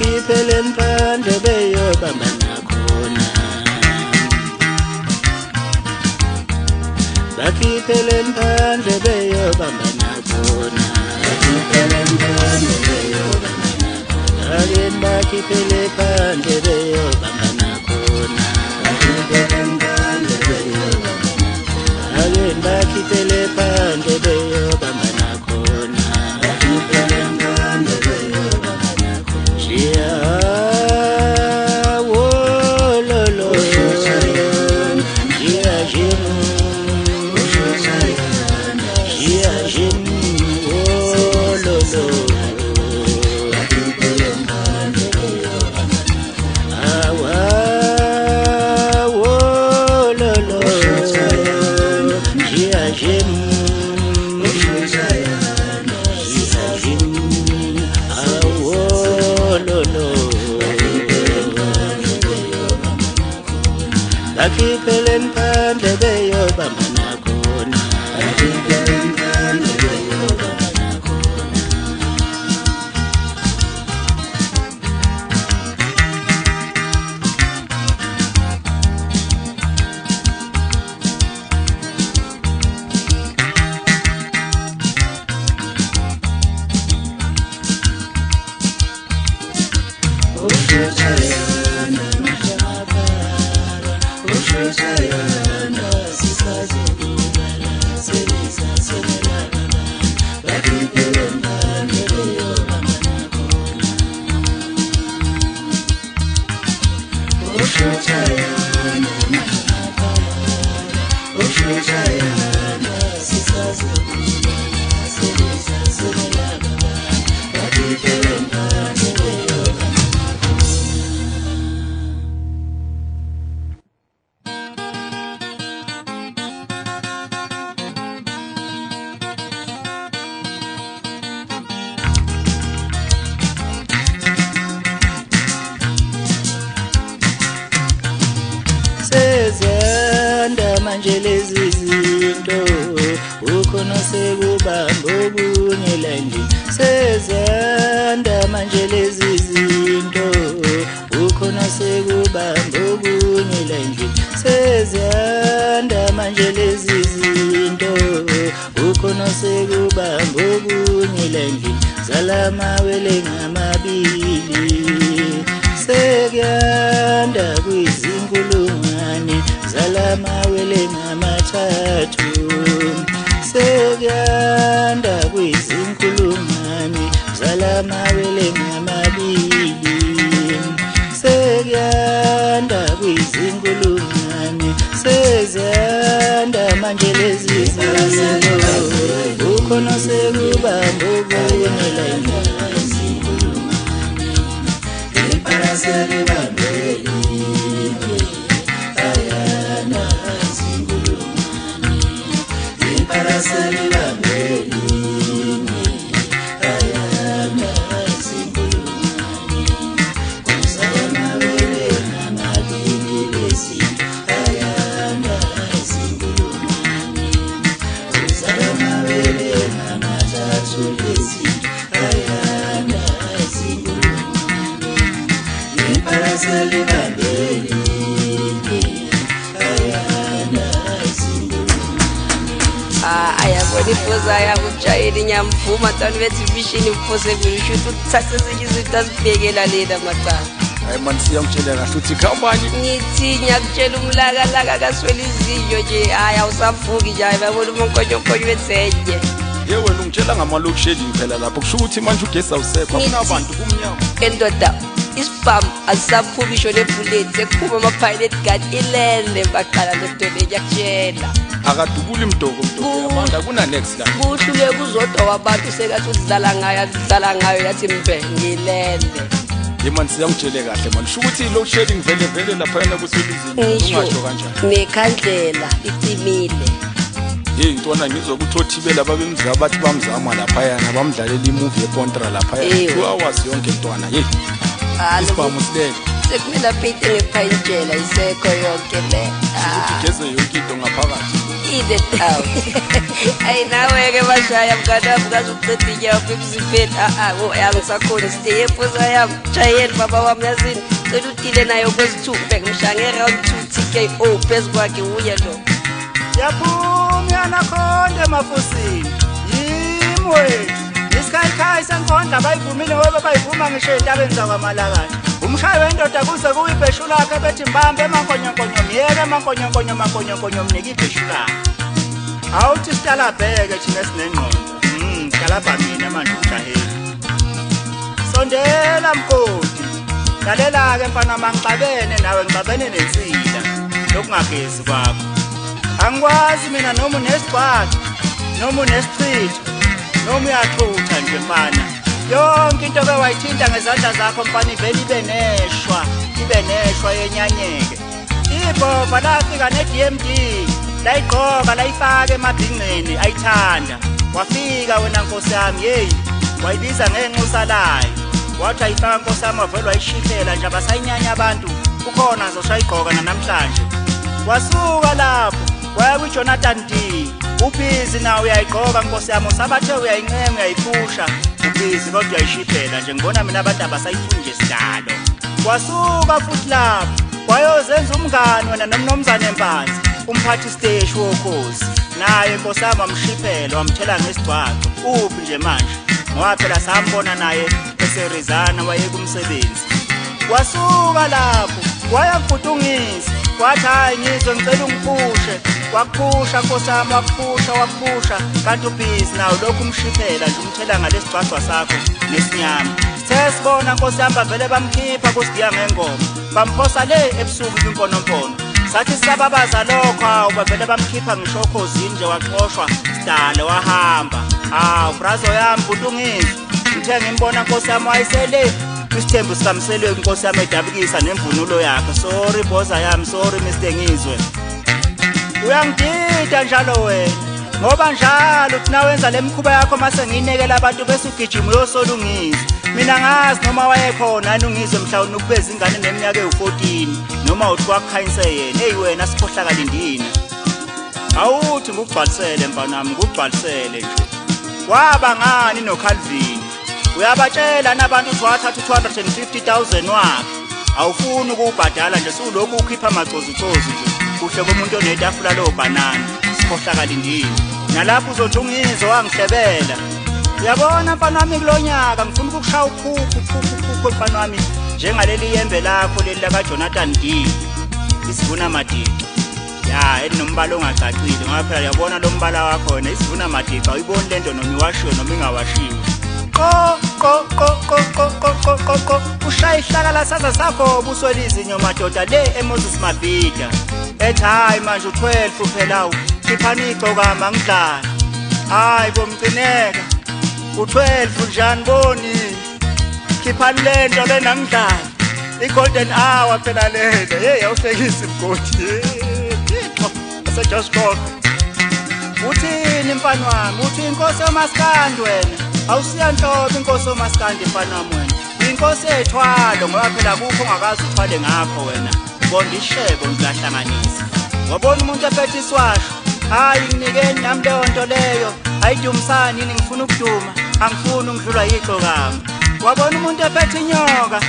bakhiphele emphandle beyobamba nakhona bakhiphele emphandle beyobamba nakhona bakhiphele emphandle beyobamba nakhona again bakhiphele emphandle beyobamba nakhona bakhiphele emphandle beyobamba nakhona again bakhiphele emphandle beyobamba nakhona bakhiphele emphandle beyobamba nakhona shia wo lo lo shia jim shia jim wo lo lo bakhiphele emphandle beyobamba nakhona bakhiphele emphandle beyobamba nakhona sezanda manje lezi zinto ukhona sekubamba okunye la endlini sezanda manje lezi zinto ukhona sekubamba okunye la endlini sezanda manje lezi zinto ukhona sekubamba okunye la endlini zalamawele ngamabili sekuyanda kwizinkulungwane zalamawele ngamathathu sekuyanda kwizinkulungwane zalamawele ngamabili sekuyanda kwizinkulungwane sezanda manje lezi zinto ukhona sekubamba okunye la endlini ayakudifuzaya kujayeli nyamvuma tani bethi vision mfose kulishuthi uthathe izinto azibhekela lena macala hayi man siyangitshela kahle uthi khambani ngithi ngiyakutshela umlaka kaswela izinyo nje hayi awusavuki nje bayabona umonkonyo wethenye yewe ungitshela ngamaloku shedding phela lapho kusho ukuthi manje ugesi awusekho akunabantu kumnyama endoda isibhamu azisaphumi isho nebullet sekuphuma ama-pilot gun ilele baqala lentole yakutshela akadubula imdoko yabanda kuna next la kuhluke kuzodwa wabantu sekathi udlala ngayo yathi mbe ngilele yemani siyangitshele kahle manje sho ukuthi load shedding vele lapha yena kuselizinyo ungasho kanjani nekhandlela icimile ntwana ngizokuthotibela babemzaba bathi bamzama lapha yana bamdlalela imovie econtra lapha yana 2 hours yonke ntwana isibhamu silele sekumele aphethe ngepayintshela isekho yonke le ukuthi geze yonke into ngaphakathi in and out. Ayi nawe-ke bashaya mnganami ngazukuceda inyapha emzimbeni angisakhona stay ephuza yami jayeli baba wami yazini cela udile nayo kwezithuphe ngimshange round 2 TKO phezu kwakhe uye lo yaphuma yanakhonde emafusini yimi wethu isikhayikhaya senkondla bayivumile ngoba bayivuma ngisho entabeni zakwamalakane umshayi wendoda kuze kuyibheshu lakhe bethi mbambe emankonyankonyo miyeke emankonyankonyo mnike ibheshu lakhe awuthi sitalabheke thina sinengqondo sitalabha mina manje ujaheli sondela mkoti lalela-ke mfana mangixabene nawe ngixabene nensila lokungagezi kwakho angikwazi mina noma unesibhathi noma unesichitho noma uyathutha nje mfana yonke into bewayithinta ngezandla zakho mfana ivele ibe neshwa yenyanyeke ibhova lafika ne-DMD layigqoka layifaka emabhingceni ayithanda wafika wena nkosi yami yeyi wayibiza ngenxusa layo wathi ayifaka nkosi yami wavele wayishihlela nje abasayinyanya abantu ukhona zoshayigqoka nanamhlanje wasuka lapho waya kwiJonathan D ubhizi nawe uyayigqoka nkosi yami usabathe uyayincenga uyayiphusha ubhizi kodwa uyayishihlela nje ngibona mina abantu abasayifuni nje sidalo wasuka futhi lapho wayozenza umngani wena nomnomzane Mpanzi umphathi stage wokhozi naye nkosi yami wamshiphela wamthela ngesigcwagco uphi nje manje ngoba phela sambona naye eserizana waye kumsebenzi wasuka lapho wayafudungisa wathi hayi ngizwe ngicela ungiphushe wakuphusha nkosi yami wakuphusha kanti ubhizi nawe lokhu umshiphela nje umthela ngalesigcwagcwa sakho nesinyama sithe sibona nkosi yami bavele bamkhipha kusigiya ngengoma bamphosa le ebusuku kwimponompono sathi sisababaza lokho hawu bavele bamkhipha ngishokhozini nje waxoshwa sidale wahamba brazo yami butungizwe ngithe ngimbona nkosi yami wayesele isithembu sikamselwe inkosi yami edabukisa nemvunulo yakhe sorry boza yami sorry Mr Ngizwe uyangidida njalo wena ngoba njalo uthi nawenza lemkhuba yakho mase nginekela abantu bese ugijima uyosolungisa mina ngazi noma wayekhona anungizwe mhlawumbe ukubeza ingane neminyaka ewu14 noma uthi wakukhanyise yena hey wena sikhohlakala indina awuthi ngukubhalisele mfanami ngukubhalisele nje waba ngani noCalvin uyabatshela nabantu uthi wathatha 250,000 wakhe awufuni ukubhadala nje sulokhu ukhipha amacozucozu nje kuhle komuntu onetafula lo banana sikhohlakala indini nalapho uzothi ungizwe wangihlebela uyabona mfanami kulonyaka ngifuna ukukushaya uphuphu mfanami njengaleli yembe lakho leli laka Jonathan D isivuna madiqa ya enombala ongacacile ngoba phela uyabona lo mbala wakho wena isivuna madiqa uyibona lento noma iwashiwe noma ingawashiwe qo ushaya ihlakala saza sakho buswelizinyo madoda le eMoses Mabhida ethi hayi manje u12 phela khiphani igcoka mangidlala hayi bomcineka u12 njani boni khiphani lento lena ngidlala igolden hour phela lento hey awufekisi mgodi ase just go uthini mfana wami uthi inkosi yomaskandi wena awusiyanhlobo inkosi yomaskandi mfana wami wena inkosi ethwalo ngoba phela kukho ongakazi uthwale ngakho wena bonda ishebo ngilahlanganisa wabona umuntu ephethe iswasho hayi nginikeni nami leyo nto leyo ayidumisani yini ngifuna ukuduma angifuni ngidlulwa yixokama wabona umuntu ephethe inyoka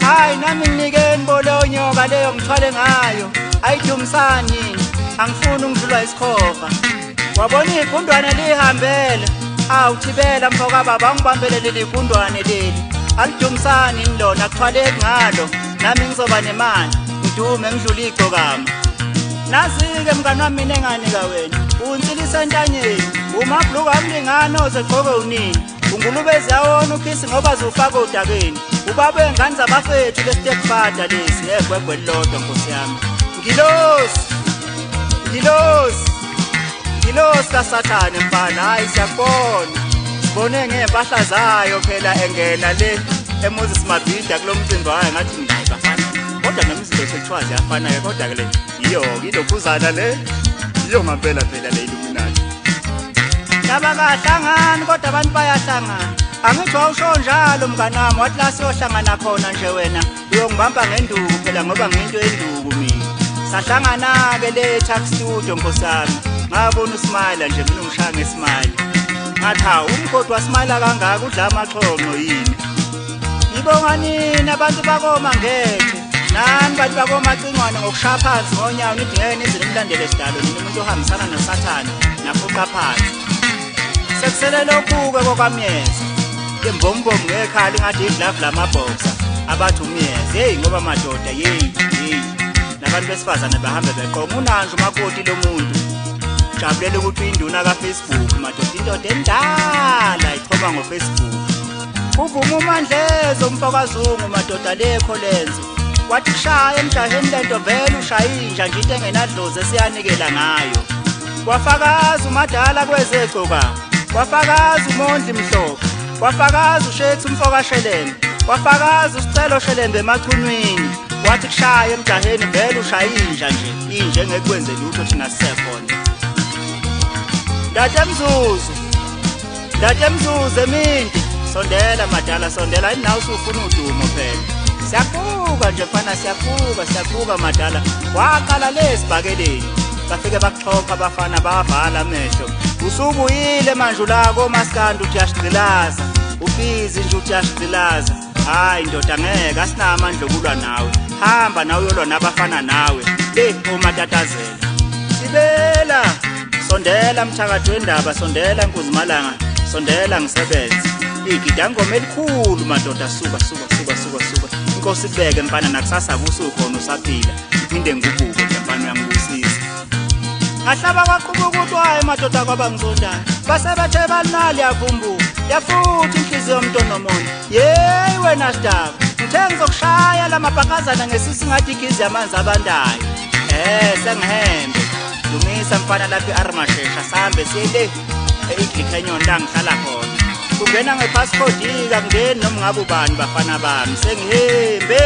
hayi nami nginikeni boleyo nyoka leyo ngithwale ngayo ayidumisani yini angifuni ngidlulwa isikhofa wabona igundwane lihambele awuthibela mfoka baba ngibambele leli gundwane leli alidumisani lona kuthwaleki ngalo nami ngizoba nemali ngidume ngidlula igcokama nazi-ke mngani wami mina enganika wena unsilisa entanyeni umabhluku amlingane ozegqoke unini ungulubezi yawona ukhisi ngoba ziwufaka odakeni ubaba engane zabafethu lesitepfather lesi negwegwe lilodwa nkosi yami ngilosi kasathane mfana hayi siyakubona sibone ngempahla zayo phela engena le eMoses Mabhida kulo mcimbi wayo ngathi ngayi bafana kodwa nemizindo sekuthiwa ziyafana-ke kodwa-ke le yiyo-ke ilokhuzana le yiyo ngampela phela le Illuminati nabakahlangani kodwa abantu bayahlangana angithi wawusho njalo mngani wami wathi la siyohlangana khona nje wena uyongibamba ngenduku phela ngoba ngiyinto yenduku mina sahlangana-ke le Tuck Studio nkosi yami ngabona usmile nje mina ungishaya ngesmile ngathi hawu umgodi wasmile kangaka udla amaxhonqo yini ibonga nini abantu bakoma ngethe nani bantu bakomacingwane ngokushaya phansi ngonyawo nithi ngeke nize nimlandele sidalo nini umuntu ohambisana nosathane nafuqa phansi sekusele lokhu-ke kokwamyeza imbombombo ngekhala ingathi iglavu lamabhoxa abathi umyeza yeyi ngoba madoda yeyi nabantu besifazane bahambe beqonga unanje umakoti lo muntu jabulela ukuthi induna kaFacebook madoda indoda endala ichoma ngoFacebook uvuma uMandlezo umfakazungu madoda lekho lenzo wathi kushaya emjaheni lento vele ushaya inja nje into engenadlozi esiyanikela ngayo wafakaza umadala kwezegcoka wafakaza umondli mhlophe wafakaza uShethi umfokashelembe wafakaza usicelo shelembe emachunwini wathi kushaya emjaheni vele ushaya inja nje inje engekwenze lutho thina sisekhona Dade Mzuzu eminti sondela madala sondela ayinawo usufuna udumo phela siyafuka nje mfana siyafuka madala waqala lesibhakeleni bafike bakuxhopha abafana bavala amehlo usubuyile manje ulako maskandi uthi uyashicilaza ubizi nje uthi uyashicilaza hayi ndoda ngeke asinamandla okulwa nawe hamba nawe uyolwa nabafana nawe le umatatazela sibela sondela mthakathi wendaba sondela Nkuzimalanga sondela ngisebenze igidangoma elikhulu madoda suka inkosi kubeke mfana nakusasa kusukhona usaphila iphinde ngikubuke mfana uyangibusisa ngahlaba kwaqhuba ukuthi hayi madoda kwaba ngisondayo basebethe banali yakhumbuka yafuthi inhliziyo yomuntu nomuntu yeyi wena sidaba ngithe ngizokushaya lamabhakazana ngesisi ngathi ikhizi yamanzi abandayo sengihembe Dumisa mfana lapha eArmashesha sahambe siyele eGikhenyoni la ngihlala khona kungena ngepassport ikangeni noma ngabe ubani bafana bami sengihembe